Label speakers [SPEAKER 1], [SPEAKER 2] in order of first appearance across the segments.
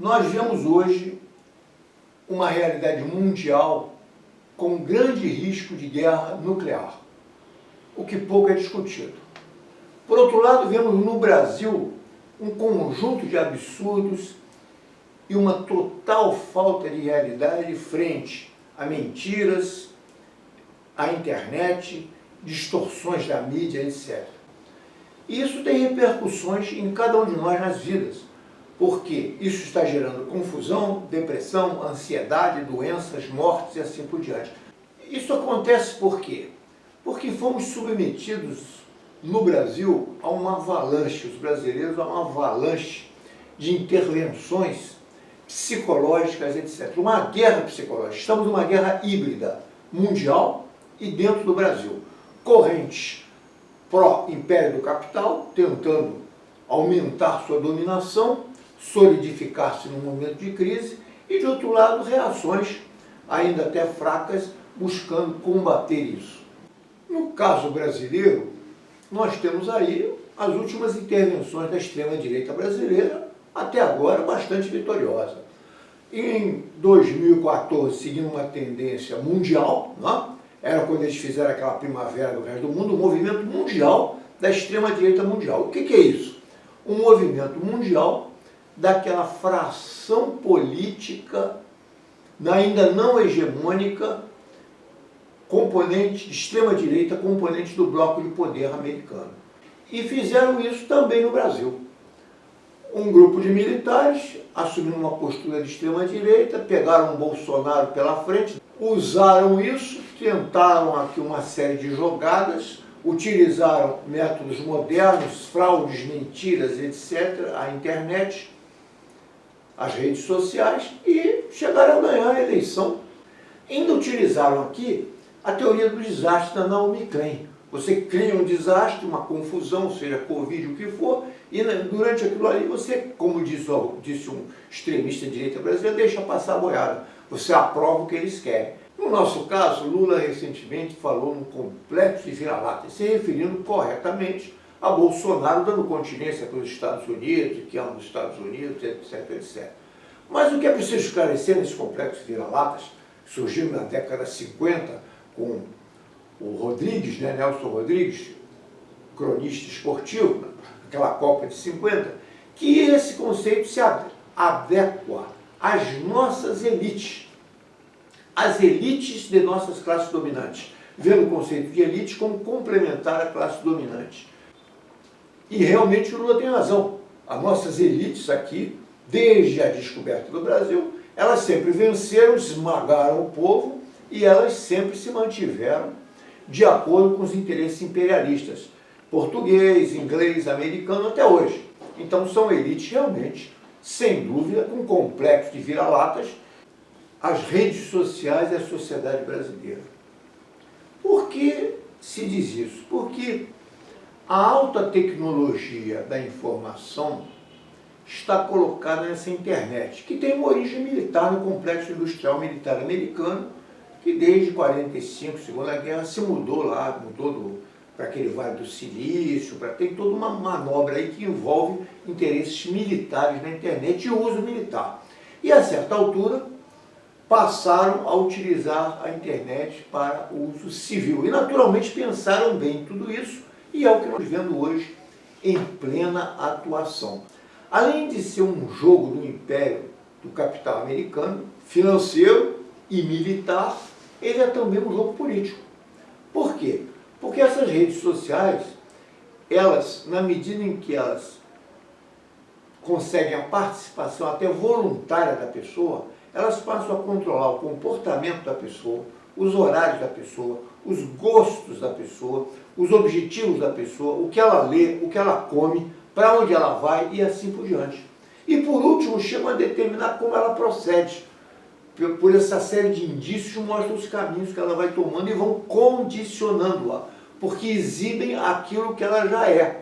[SPEAKER 1] Nós vemos hoje uma realidade mundial com grande risco de guerra nuclear, o que pouco é discutido. Por outro lado, vemos no Brasil um conjunto de absurdos e uma total falta de realidade frente a mentiras, à internet, distorções da mídia, etc. E isso tem repercussões em cada um de nós nas vidas, porque isso está gerando confusão, depressão, ansiedade, doenças, mortes e assim por diante. Isso acontece por quê? Porque fomos submetidos no Brasil a uma avalanche, os brasileiros a uma avalanche de intervenções psicológicas, etc. Uma guerra psicológica. Estamos numa guerra híbrida, mundial e dentro do Brasil. Correntes pró-império do capital, tentando aumentar sua dominação, solidificar-se num momento de crise, e de outro lado, reações ainda até fracas, buscando combater isso. No caso brasileiro, nós temos aí as últimas intervenções da extrema-direita brasileira, até agora bastante vitoriosa. Em 2014, seguindo uma tendência mundial, né? Era quando eles fizeram aquela primavera do resto do mundo, um movimento mundial da extrema-direita mundial. O que é isso? Um movimento mundial daquela fração política ainda não hegemônica, componente de extrema-direita, componente do bloco de poder americano. E fizeram isso também no Brasil. Um grupo de militares, assumindo uma postura de extrema-direita, pegaram o Bolsonaro pela frente, usaram isso, tentaram aqui uma série de jogadas, utilizaram métodos modernos, fraudes, mentiras, etc., a internet, as redes sociais, e chegaram a ganhar a eleição. Ainda utilizaram aqui a teoria do desastre da Naomi Klein. Você cria um desastre, uma confusão, seja Covid, o que for, e durante aquilo ali você, como disse um extremista de direita brasileira, deixa passar a boiada. Você aprova o que eles querem. No nosso caso, Lula recentemente falou num complexo de vira-lata, se referindo corretamente a Bolsonaro, dando continência para os Estados Unidos, que ama os Estados Unidos, etc, etc. Mas o que é preciso esclarecer nesse complexo de vira-latas, que surgiu na década de 50, com o Rodrigues, né, Nelson Rodrigues, cronista esportivo, aquela Copa de 50, que esse conceito se adequa às nossas elites, às elites de nossas classes dominantes, vendo o conceito de elite como complementar à classe dominante. E realmente o Lula tem razão. As nossas elites aqui, desde a descoberta do Brasil, elas sempre venceram, esmagaram o povo e elas sempre se mantiveram de acordo com os interesses imperialistas, português, inglês, americano, até hoje. Então são elites realmente, sem dúvida, com complexo de vira-latas, as redes sociais e a sociedade brasileira. Por que se diz isso? Porque a alta tecnologia da informação está colocada nessa internet, que tem uma origem militar no complexo industrial militar americano, que desde 45, Segunda Guerra, se mudou lá, para aquele Vale do Silício, tem toda uma manobra aí que envolve interesses militares na internet e uso militar. E a certa altura passaram a utilizar a internet para uso civil. E naturalmente pensaram bem em tudo isso, e é o que nós vemos hoje em plena atuação. Além de ser um jogo do império do capital americano, financeiro e militar, ele é também um jogo político. Por quê? Porque essas redes sociais, elas, na medida em que elas conseguem a participação até voluntária da pessoa, elas passam a controlar o comportamento da pessoa, os horários da pessoa, os gostos da pessoa, os objetivos da pessoa, o que ela lê, o que ela come, para onde ela vai e assim por diante. E por último, chegam a determinar como ela procede. Por essa série de indícios, mostram os caminhos que ela vai tomando e vão condicionando-a, porque exibem aquilo que ela já é,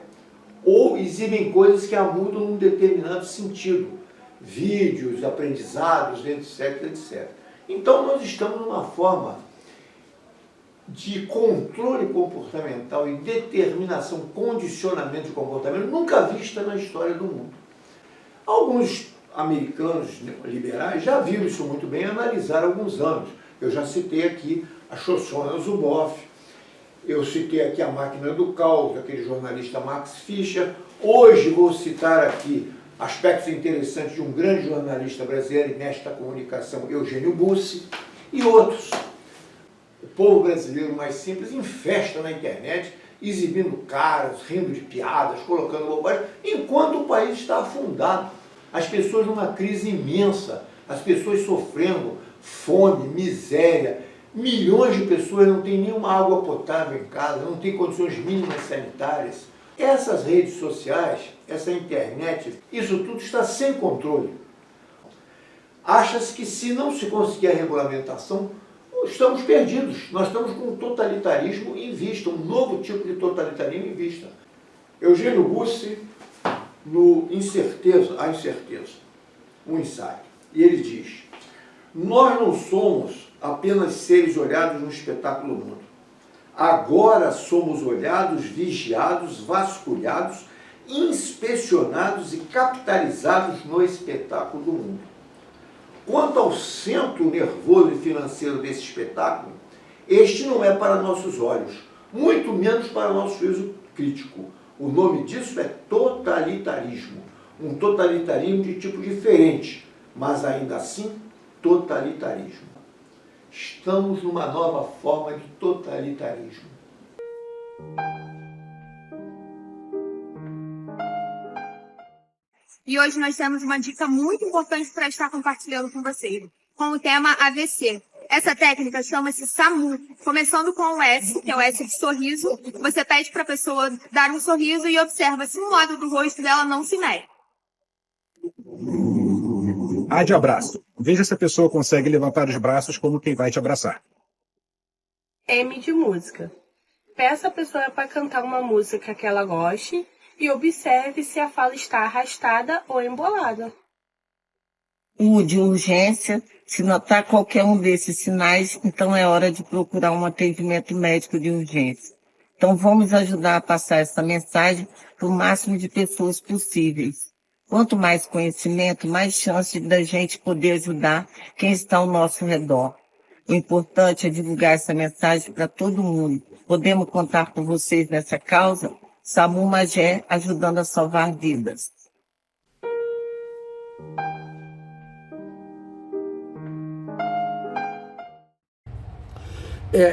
[SPEAKER 1] ou exibem coisas que a mudam num determinado sentido, vídeos, aprendizados, etc, etc. Então nós estamos numa forma de controle comportamental e determinação, condicionamento de comportamento nunca vista na história do mundo. Alguns americanos liberais já viram isso muito bem, analisaram há alguns anos. Eu já citei aqui a Shoshana Zuboff, eu citei aqui a Máquina do Caos, aquele jornalista Max Fischer. Hoje vou citar aqui aspectos interessantes de um grande jornalista brasileiro e mestre da comunicação, Eugênio Bussi, e outros. O povo brasileiro mais simples em festa na internet, exibindo caras, rindo de piadas, colocando bobagem, enquanto o país está afundado. As pessoas numa crise imensa, as pessoas sofrendo fome, miséria, milhões de pessoas não têm nenhuma água potável em casa, não têm condições mínimas sanitárias. Essas redes sociais, essa internet, isso tudo está sem controle. Acha-se que se não se conseguir a regulamentação, estamos perdidos. Nós estamos com um totalitarismo em vista, um novo tipo de totalitarismo em vista. Eugênio Bussi, no A Incerteza, um ensaio. E ele diz: nós não somos apenas seres olhados no espetáculo mundo. Agora somos olhados, vigiados, vasculhados, inspecionados e capitalizados no espetáculo do mundo. Quanto ao centro nervoso e financeiro desse espetáculo, este não é para nossos olhos, muito menos para nosso juízo crítico. O nome disso é totalitarismo. Um totalitarismo de tipo diferente, mas ainda assim totalitarismo. Estamos numa nova forma de totalitarismo.
[SPEAKER 2] E hoje nós temos uma dica muito importante para estar compartilhando com vocês, com o tema AVC. Essa técnica chama-se SAMU, começando com o S, que é o S de sorriso. Você pede para a pessoa dar um sorriso e observa se um lado do rosto dela não se mexe.
[SPEAKER 3] A de abraço. Veja se a pessoa consegue levantar os braços como quem vai te abraçar.
[SPEAKER 4] M de música. Peça a pessoa para cantar uma música que ela goste e observe se a fala está arrastada ou embolada.
[SPEAKER 5] U de urgência. Se notar qualquer um desses sinais, então é hora de procurar um atendimento médico de urgência. Então vamos ajudar a passar essa mensagem para o máximo de pessoas possíveis. Quanto mais conhecimento, mais chance da gente poder ajudar quem está ao nosso redor. O importante é divulgar essa mensagem para todo mundo. Podemos contar com vocês nessa causa? SAMU Magé, ajudando a salvar vidas.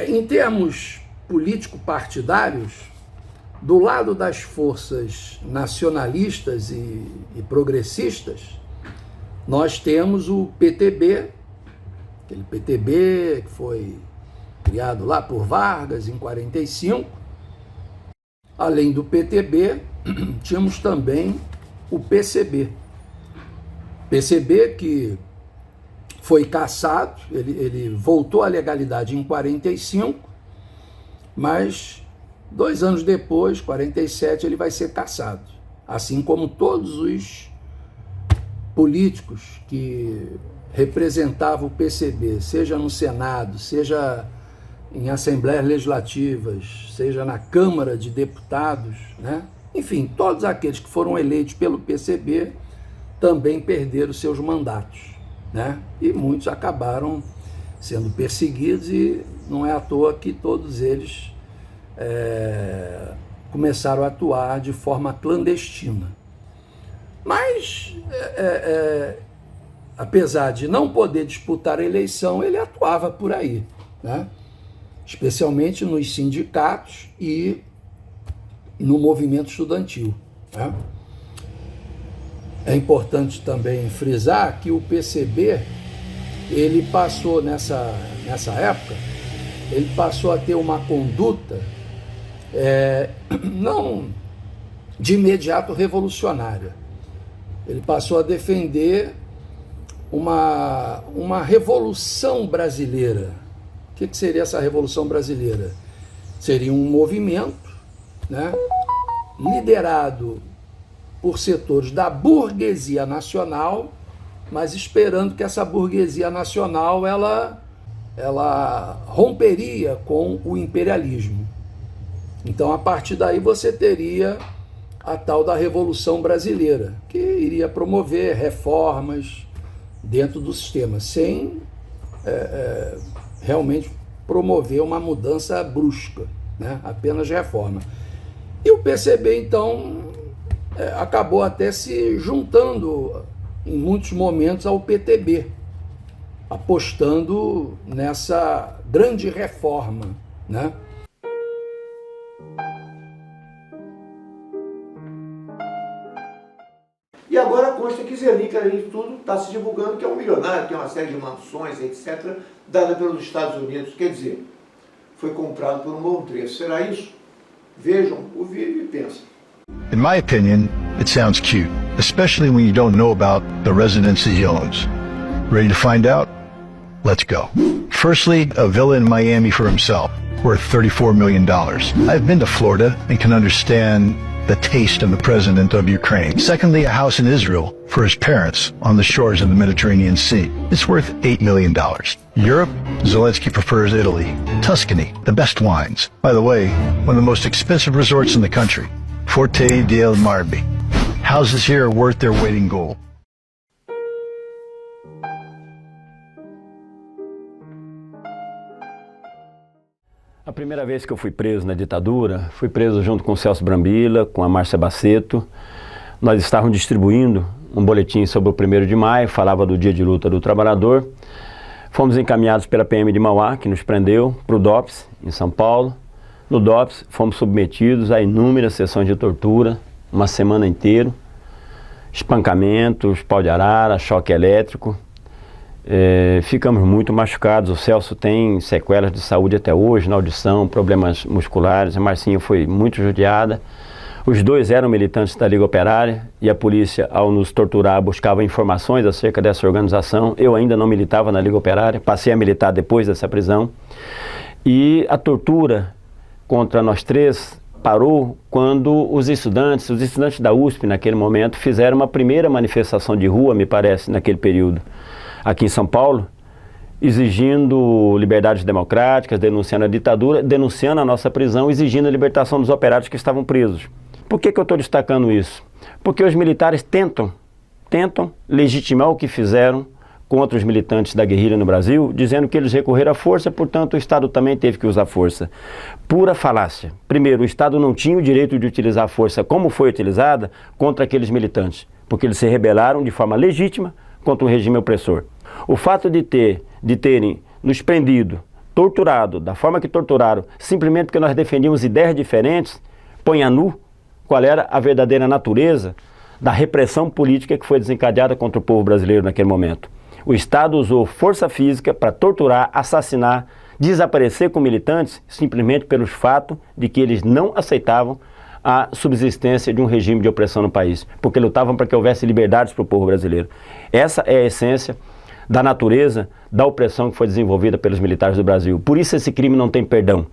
[SPEAKER 6] Em termos político-partidários, do lado das forças nacionalistas e progressistas, nós temos o PTB, aquele PTB que foi criado lá por Vargas em 45. Além do PTB, tínhamos também o PCB. PCB que foi cassado, ele voltou à legalidade em 45, mas 2 anos depois, 47, ele vai ser cassado. Assim como todos os políticos que representavam o PCB, seja no Senado, seja em assembleias legislativas, seja na Câmara de Deputados, né? Enfim, todos aqueles que foram eleitos pelo PCB também perderam seus mandatos, né? E muitos acabaram sendo perseguidos e não é à toa que todos eles começaram a atuar de forma clandestina. Mas, apesar de não poder disputar a eleição, ele atuava por aí, né? Especialmente nos sindicatos e no movimento estudantil, né? É importante também frisar que o PCB, ele passou nessa época, ele passou a ter uma conduta não de imediato revolucionária. Ele passou a defender uma revolução brasileira. O que seria essa revolução brasileira? Seria um movimento, né, liderado por setores da burguesia nacional, mas esperando que essa burguesia nacional ela romperia com o imperialismo. Então, a partir daí, você teria a tal da Revolução Brasileira, que iria promover reformas dentro do sistema, sem realmente promover uma mudança brusca, né? Apenas reforma. E o PCB, então, acabou até se juntando, em muitos momentos, ao PTB, apostando nessa grande reforma, né?
[SPEAKER 1] E agora consta que Zerlik, além de tudo, está se divulgando que é um milionário, tem uma série de mansões, etc., dada pelos Estados Unidos. Quer dizer, foi comprado por um bom preço. Será isso? Vejam o vídeo e pensem.
[SPEAKER 7] In my opinion, it sounds cute, especially when you don't know about the residency he owns. Ready to find out? Let's go. Firstly, a villa in Miami for himself, worth $34 million. I've been to Florida and can understand the taste of the president of Ukraine. Secondly, a house in Israel for his parents on the shores of the Mediterranean Sea. It's worth $8 million. Europe, Zelensky prefers Italy. Tuscany, the best wines. By the way, one of the most expensive resorts in the country, Forte del Marbi. Houses here are worth their weight in gold.
[SPEAKER 8] A primeira vez que eu fui preso na ditadura, fui preso junto com o Celso Brambila, com a Márcia Baceto. Nós estávamos distribuindo um boletim sobre o 1º de maio, falava do dia de luta do trabalhador. Fomos encaminhados pela PM de Mauá, que nos prendeu, para o DOPS, em São Paulo. No DOPS, fomos submetidos a inúmeras sessões de tortura, uma semana inteira. Espancamentos, pau de arara, choque elétrico. Ficamos muito machucados. O Celso tem sequelas de saúde até hoje, na audição, problemas musculares. A Marcinha foi muito judiada. Os dois eram militantes da Liga Operária e a polícia, ao nos torturar, buscava informações acerca dessa organização. Eu ainda não militava na Liga Operária, passei a militar depois dessa prisão. E a tortura contra nós três parou quando os estudantes da USP, naquele momento, fizeram uma primeira manifestação de rua, me parece, naquele período, aqui em São Paulo, exigindo liberdades democráticas, denunciando a ditadura, denunciando a nossa prisão, exigindo a libertação dos operários que estavam presos. Por que eu estou destacando isso? Porque os militares tentam legitimar o que fizeram contra os militantes da guerrilha no Brasil, dizendo que eles recorreram à força, portanto o Estado também teve que usar força. Pura falácia. Primeiro, o Estado não tinha o direito de utilizar a força como foi utilizada contra aqueles militantes, porque eles se rebelaram de forma legítima contra o regime opressor. O fato de terem nos prendido, torturado, da forma que torturaram, simplesmente porque nós defendíamos ideias diferentes, põe a nu qual era a verdadeira natureza da repressão política que foi desencadeada contra o povo brasileiro naquele momento. O Estado usou força física para torturar, assassinar, desaparecer com militantes, simplesmente pelo fato de que eles não aceitavam a subsistência de um regime de opressão no país, porque lutavam para que houvesse liberdades para o povo brasileiro. Essa é a essência da natureza da opressão que foi desenvolvida pelos militares do Brasil. Por isso esse crime não tem perdão.